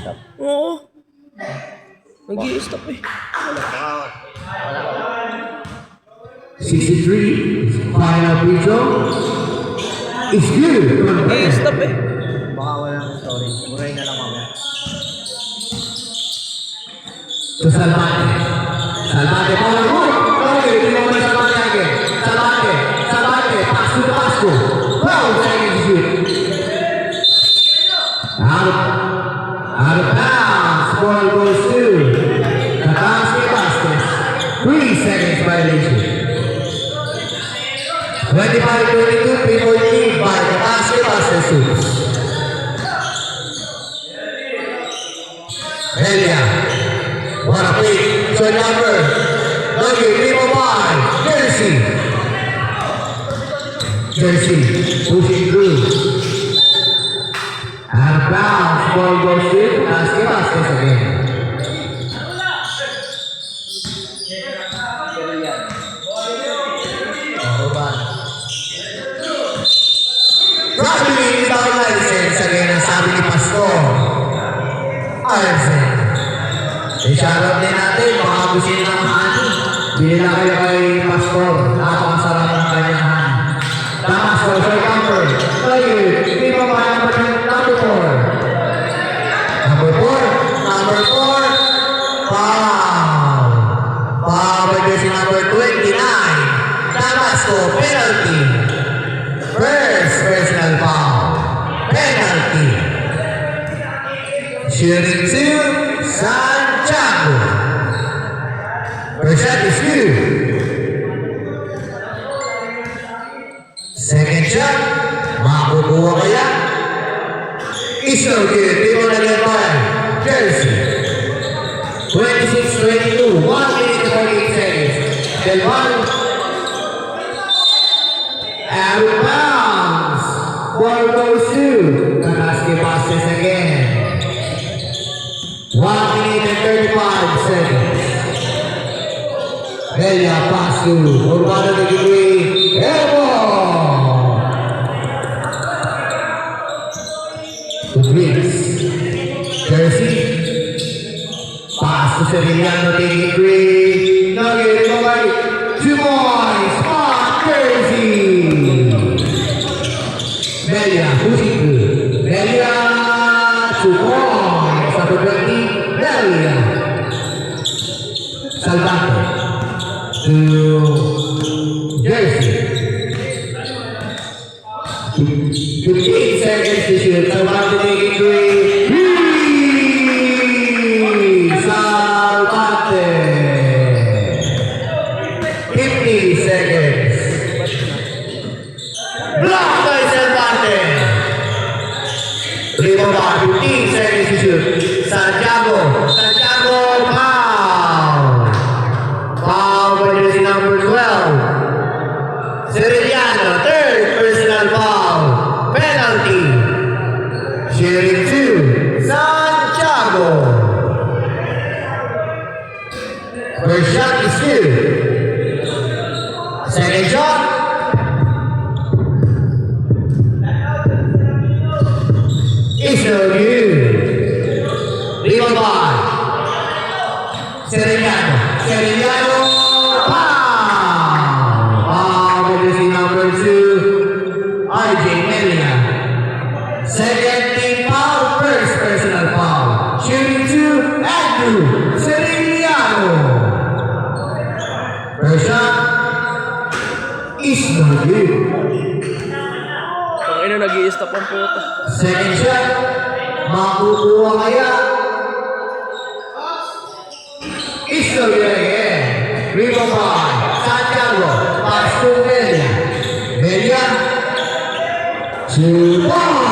stop. Oo. Nag-i-stop eh. 63, final free throw. It's good. Nag-i-stop eh. Baka walang story. Buray na lang mamaya. To Salvate. Salvate, power move. Okay, hindi mo na Salvate again. Salvate, Salvate, pass to the basket. Wow, second shoot. Out of bounds. Ball goes to Kataski Basket. 3 seconds violation. 25-22, people lead by Kataski Basket shoots. Helia. What a pick. Shot number. Lucky, people by Jersey. Jersey pushing through. Out of bounds. Ball goes to Kataski Basket again. Probably without license again ang sabi ni Pastor. Arsen. I-shoutout din natin, baka gusto nyo ng honey. Bili na kayo kay Pastor. Napakasarap ng kanyang honey. Tamas, social comfort. Tayo, hindi pa ba number 4? Number 4. Foul. Foul by jersey number 29. Damasco, penalty. First personal foul. Penalty. Shooting to Santiago. First shot is good. Second shot. Makukuha kaya? Is no good. Di mo naging by Jersey. 26-22. 1 minute and 48 seconds. Then one. Out of bounds. Ball goes to Kataski Basket again. 1 minute and 35 seconds. Helia pass to Urbano de Gigui. Elbow. To Briggs. Jersey. Pass to Sevillano de Gigui. Nugget away. 2 points. Jersey. Melia pushing through. Melia 2 points. Number 20. Melia. Salvate to Jersey. 15 seconds to shoot. Salvate taking 3. Salvate. 50 seconds. Block by Salvate. Rebound by 15 seconds to shoot. Santiago. Santiago foul. Foul by jersey number 12. Seriliano, third personal foul. Penalty. Shooting 2. Santiago. First shot is good. Second shot. It's no good. Rebound by Seriliano. Seriliano. Foul. Foul by jersey number 2. RJ Melia. Second team foul. First personal foul. Shooting 2. Andrew Seriliano. First shot is no good. Ang ina, nag-i-stop ang puto. Second shot. Makukuha kaya? Is no good again. Rebound by Santiago. Pass to Melia. Melia. 2 points.